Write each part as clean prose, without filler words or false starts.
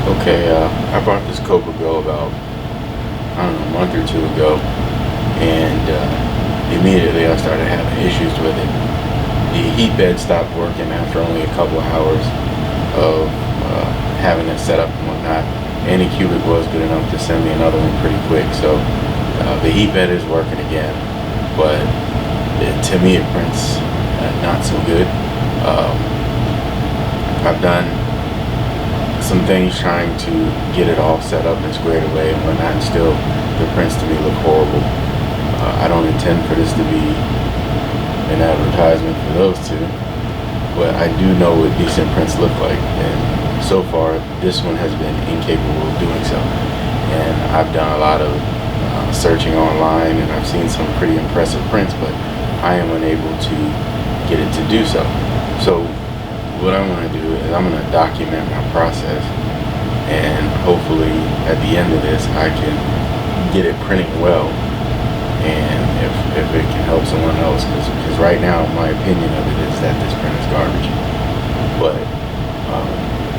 Okay, I bought this Kobra Go about, I don't know, a month or two ago, and immediately I started having issues with it. The heat bed stopped working after only a couple of hours of having it set up and whatnot. Anycubic was good enough to send me another one pretty quick, so the heat bed is working again, but to me it prints not so good. I've done some things trying to get it all set up and squared away and whatnot, and still the prints to me look horrible. I don't intend for this to be an advertisement for those two, but I do know what decent prints look like, and so far this one has been incapable of doing so. And I've done a lot of searching online, and I've seen some pretty impressive prints, but I am unable to get it to do so. So what I'm going to do is I'm going to document my process, and hopefully at the end of this I can get it printing well, and if it can help someone else, because right now my opinion of it is that this print is garbage. But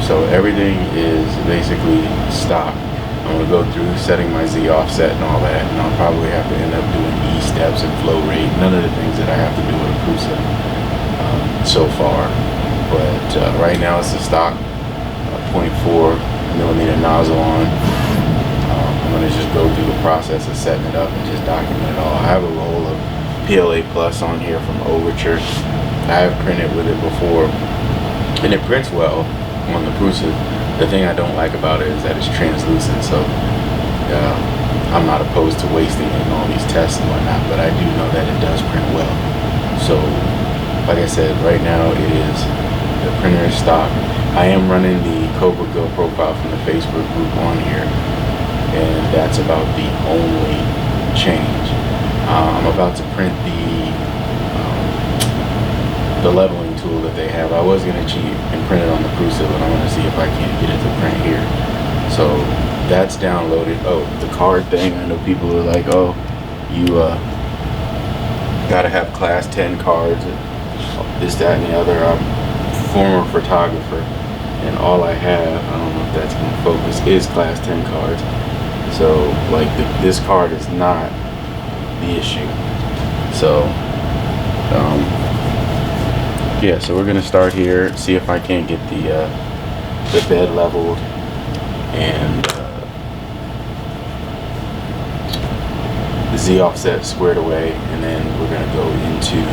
so everything is basically stock. I'm going to go through setting my Z offset and all that, and I'll probably have to end up doing E steps and flow rate, none of the things that I have to do with a Prusa so far. But right now it's a stock 0.4 millimeter nozzle on. I'm going to just go through the process of setting it up and just document it all. I have a roll of PLA Plus on here from Overture. I have printed with it before, and it prints well on the Prusa. The thing I don't like about it is that it's translucent, so I'm not opposed to wasting it in all these tests and whatnot, but I do know that it does print well. So like I said, right now the printer is stock. I am running the Kobra Go profile from the Facebook group on here, and that's about the only change. I'm about to print the leveling tool that they have. I was going to cheat and print it on the Prusa, but I'm going to see if I can't get it to print here. So that's downloaded. Oh, the card thing, I know people are like, oh, you gotta have class 10 cards, this, that, and the other. I'm a former photographer, and all I have, I don't know if that's going to focus, is class 10 cards. So like this card is not the issue. So yeah, so we're gonna start here, see if I can't get the bed leveled and the Z offset squared away, and then we're gonna go into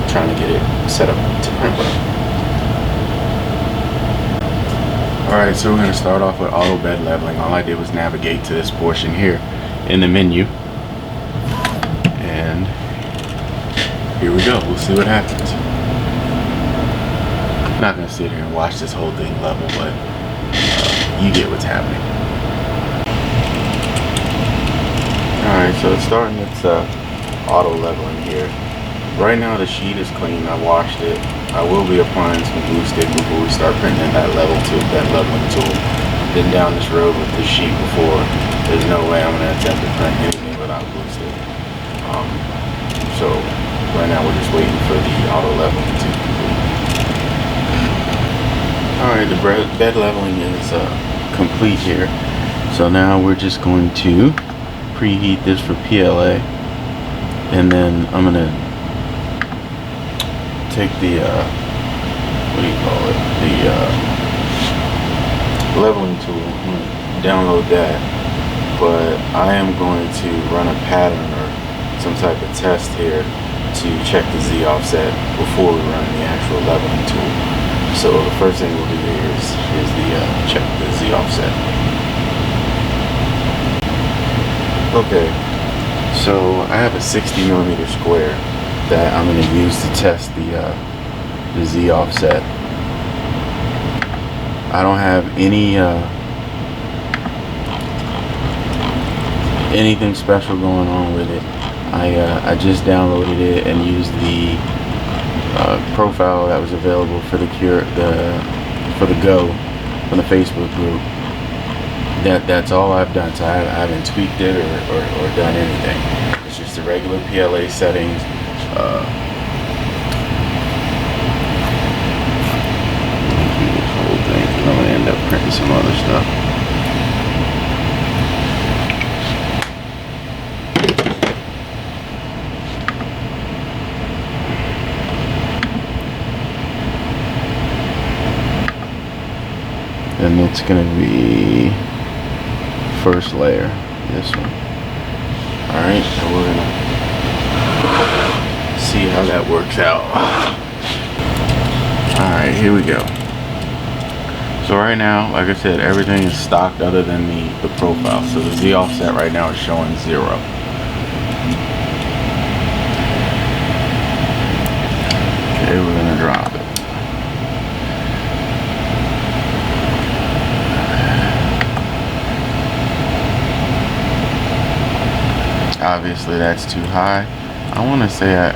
trying to get it set up to print well. Alright, so we're going to start off with auto bed leveling. All I did was navigate to this portion here in the menu, and here we go. We'll see what happens. I'm not going to sit here and watch this whole thing level, but you get what's happening. Alright, so it's starting its auto leveling here. Right now the sheet is clean. I washed it. I will be applying some glue stick before we start printing that level tool, that leveling tool. Been down this road with this sheet before. There's no way I'm going to attempt to print anything without glue stick. So right now we're just waiting for the auto leveling to complete. Alright, the bed leveling is complete here. So now we're just going to preheat this for PLA, and then I'm going to take the what do you call it, the leveling tool. I'm going to download that, but I am going to run a pattern or some type of test here to check the Z offset before we run the actual leveling tool. So the first thing we'll do here is check the Z offset. Okay, so I have a 60 millimeter square that I'm going to use to test the Z offset. I don't have any anything special going on with it. I just downloaded it and used the profile that was available for the Go from the Facebook group. That's all I've done. So I haven't tweaked it or done anything. It's just the regular PLA settings. This whole thing, I'm gonna end up printing some other stuff. And it's going to be first layer, this one. Alright, so we're going to see how that works out. Alright, here we go. So right now, like I said, everything is stocked other than the profile. So the Z offset right now is showing 0. Okay, we're going to drop it. Obviously that's too high. I want to say I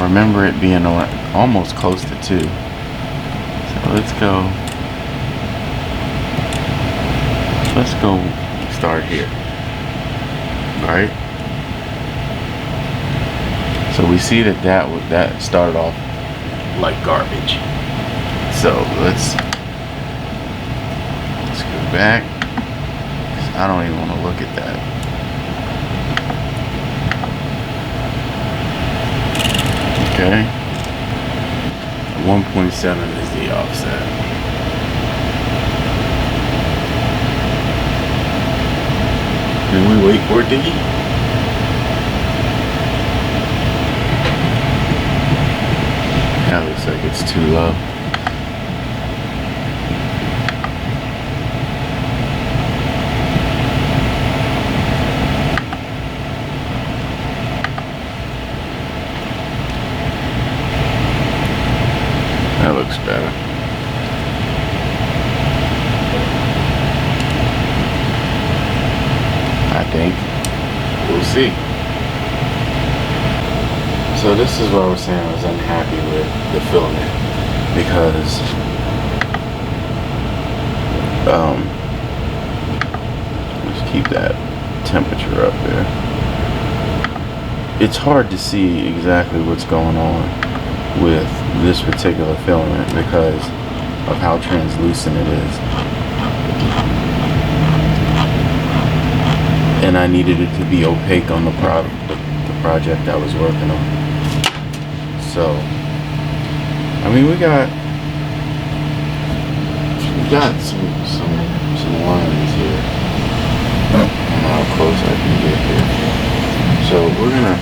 remember it being almost close to 2. So let's go start here. Alright, so we see that started off like garbage. So let's go back, 'cause I don't even want to look at that. Okay, 1.7 is the offset. And we wait for it to heat. That looks like it's too low. That looks better. I think. We'll see. So this is what I was saying, I was unhappy with the filament because let's keep that temperature up there. It's hard to see exactly what's going on with this particular filament because of how translucent it is, and I needed it to be opaque on the project I was working on. So I mean, we got some lines here. I don't know how close I can get here. So we're gonna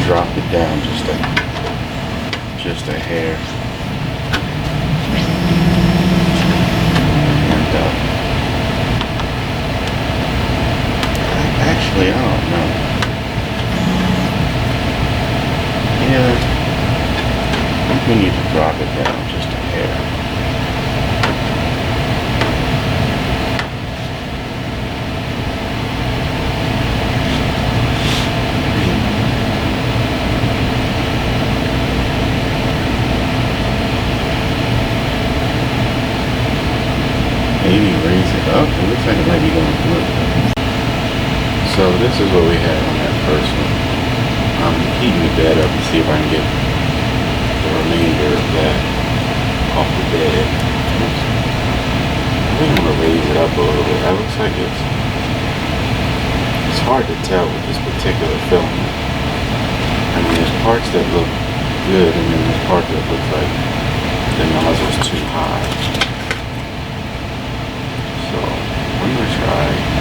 drop it down just a hair. And actually, I don't know. Yeah, I think we need to drop it down just a hair. Maybe raise it up. It looks like it might be going through. So this is what we had on that first one. I'm heating the bed up to see if I can get the remainder of that off the bed. I think I'm going to raise it up a little bit. That looks like it's hard to tell with this particular filament. I mean, there's parts that look good and then there's parts that look like the nozzle's too high. So I'm going to try.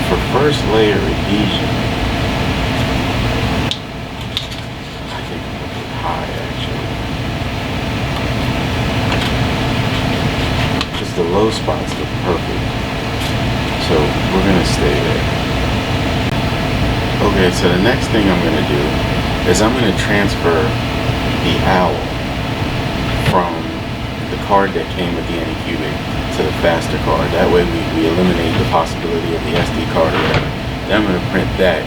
For first layer adhesion, I think I'm a bit high actually. Just the low spots look perfect. So we're gonna stay there. Okay, so the next thing I'm gonna do is I'm gonna transfer the owl from the card that came with the Anycubic to the faster card. That way we eliminate the possibility of the SD card or whatever. Then I'm going to print that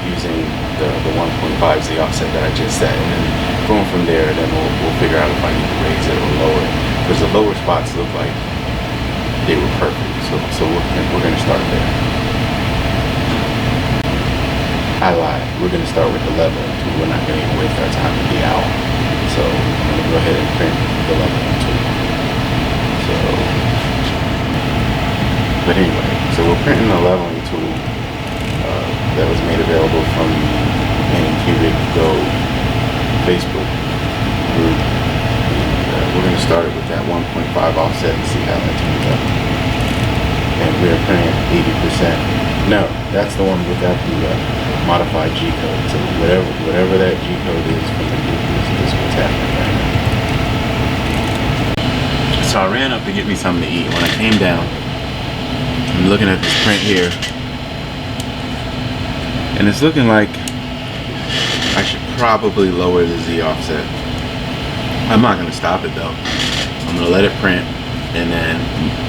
using the 1.5 Z offset that I just said, and then going from there, then we'll figure out if I need to raise it or lower it, because the lower spots look like they were perfect. So we're going to start there. I lied. We're going to start with the level. We're not going to even waste our time with the owl. So So I'm gonna go ahead and print the leveling tool. So, but anyway, so we're printing the leveling tool that was made available from the Anycubic Go Facebook group. And we're gonna start it with that 1.5 offset and see how that turns out. And we're printing 80%. No, that's the one without the modified G code. So whatever that G code is from the group is what's happening right now. So I ran up to get me something to eat. When I came down, I'm looking at this print here, and it's looking like I should probably lower the Z offset. I'm not gonna stop it though. I'm gonna let it print and then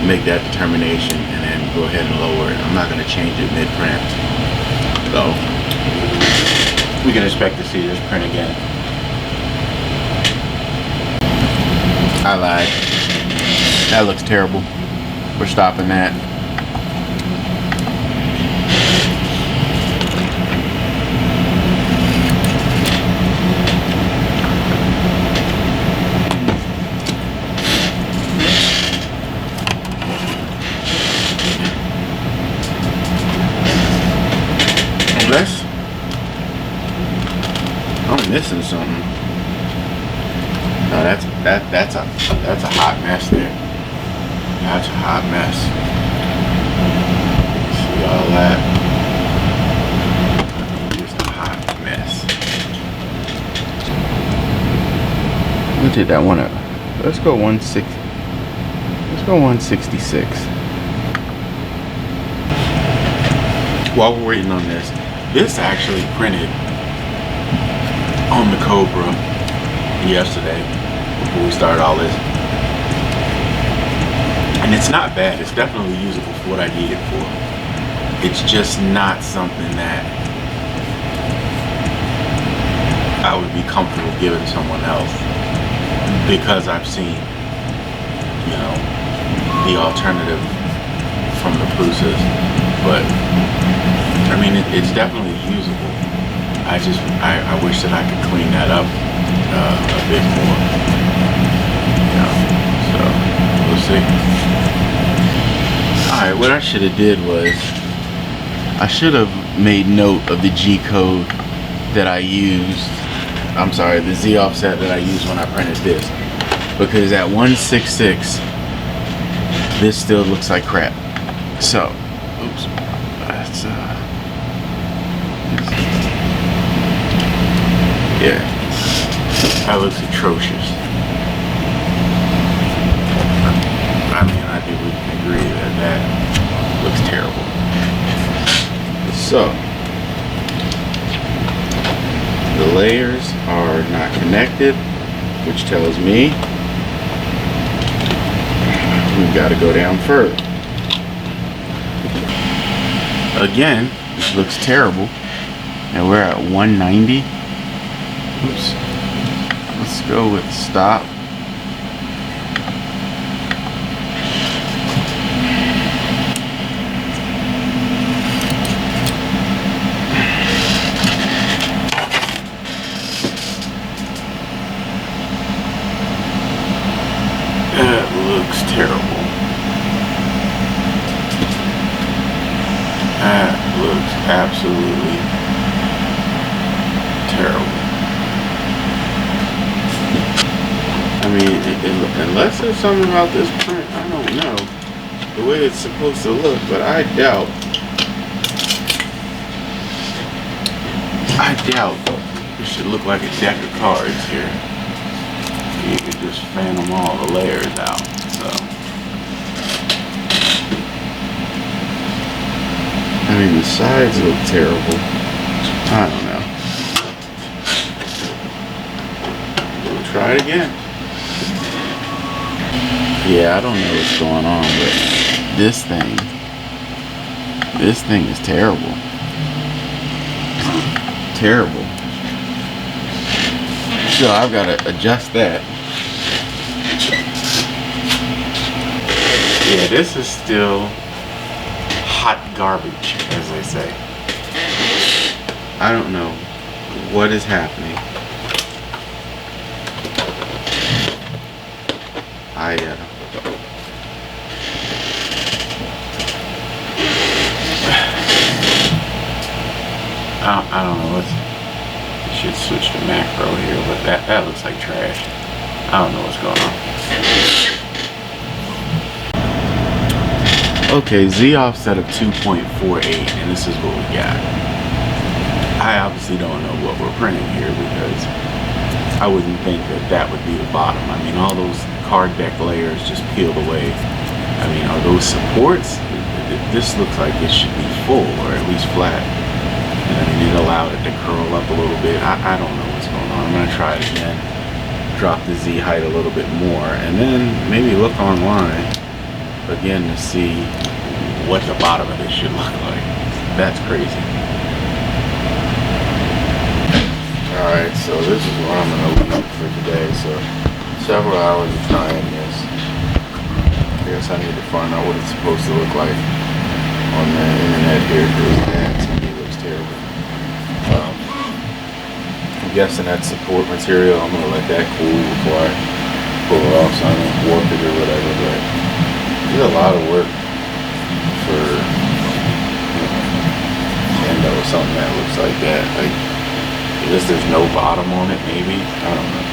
make that determination and then go ahead and lower it. I'm not gonna change it mid-print. So we can expect to see this print again. I lied. That looks terrible. We're stopping that. Unless I'm missing something. No, that's a hot mess there. That's a hot mess. See all that? Just a hot mess. We'll take that one up. Let's go 160. Let's go 166. While we're waiting on this actually printed on the Kobra yesterday before we started all this. And it's not bad. It's definitely usable for what I need it for. It's just not something that I would be comfortable giving someone else, because I've seen, you know, the alternative from the Prusas. But I mean, it's definitely usable. I wish that I could clean that up a bit more. You know, so we'll see. Alright, what I should have did was I should have made note of the G code that I used. I'm sorry, the Z offset that I used when I printed this, because at 166 this still looks like crap. So oops, that's yeah, that looks atrocious. I mean, I think we can agree that that looks terrible. So the layers are not connected, which tells me we've got to go down further. Again, this looks terrible, and we're at 190. Oops. Let's go with stop. That looks terrible. That looks absolutely terrible. I mean, unless there's something about this print, I don't know, the way it's supposed to look, but I doubt it should look like a deck of cards here. You could just fan them all the layers out. So I mean, the sides look terrible. I don't know. We'll try it again. Yeah, I don't know what's going on, but this thing is terrible. Terrible. So I've got to adjust that. Yeah, this is still hot garbage, as they say. I don't know what is happening. I don't know. It should switch to macro here, but that looks like trash. I don't know what's going on. Okay, Z offset of 2.48, and this is what we got. I obviously don't know what we're printing here because I wouldn't think that would be the bottom. I mean, all those card deck layers just peeled away. I mean, are those supports? This looks like it should be full or at least flat. And I mean, it allowed it to curl up a little bit. I don't know what's going on. I'm gonna try it again. Drop the Z height a little bit more, and then maybe look online again to see what the bottom of this should look like. That's crazy. Alright, so this is where I'm gonna leave for today. So several hours of trying this. I guess I need to find out what it's supposed to look like on the internet here, because that to me looks terrible. I'm guessing that's support material. I'm gonna let that cool before I pull it off so I don't warp it or whatever. But it's a lot of work for Nintendo or something that looks like that. Like, I guess there's no bottom on it, maybe. I don't know.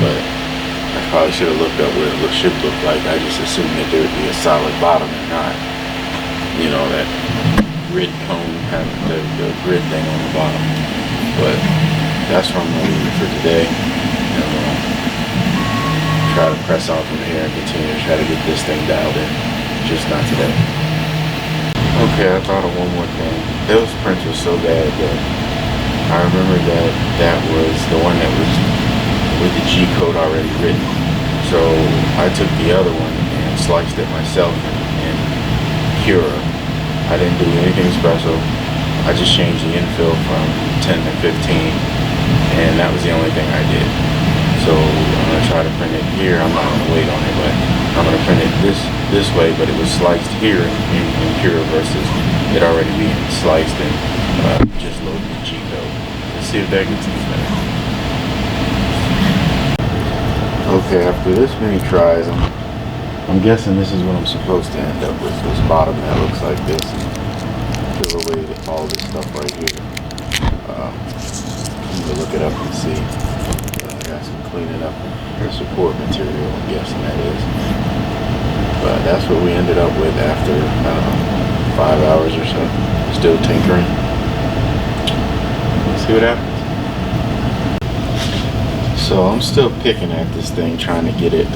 But I probably should have looked up what it should look like. I just assumed that there would be a solid bottom and not, you know, that grid cone having the grid thing on the bottom. But that's what I'm going to leave for today. And try to press on from here and continue to try to get this thing dialed in. Just not today. Okay, I thought of one more thing. Those prints were so bad that I remember that was the one that was with the G code already written. So I took the other one and sliced it myself in Cura. I didn't do anything special. I just changed the infill from 10 to 15, and that was the only thing I did. So I'm gonna try to print it here. I'm not gonna wait on it, but I'm gonna print it this way, but it was sliced here in Cura versus it already being sliced and just loaded the G code. Let's see if that gets any better. Okay, after this many tries, I'm guessing this is what I'm supposed to end up with. This bottom that looks like this. Peel away all this stuff right here. I'm gonna look it up and see. I got some cleaning up the support material, I'm guessing that is. But that's what we ended up with after, I don't know, 5 hours or so. Still tinkering. Let's see what happens. So I'm still picking at this thing, trying to get it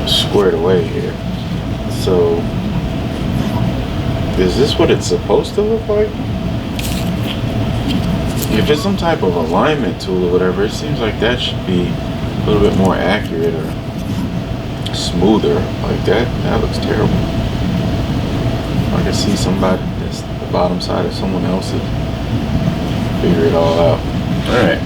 squared away here. So is this what it's supposed to look like? If it's some type of alignment tool or whatever, it seems like that should be a little bit more accurate or smoother. Like that looks terrible. I can see somebody that's the bottom side of someone else's. Figure it all out. Alright.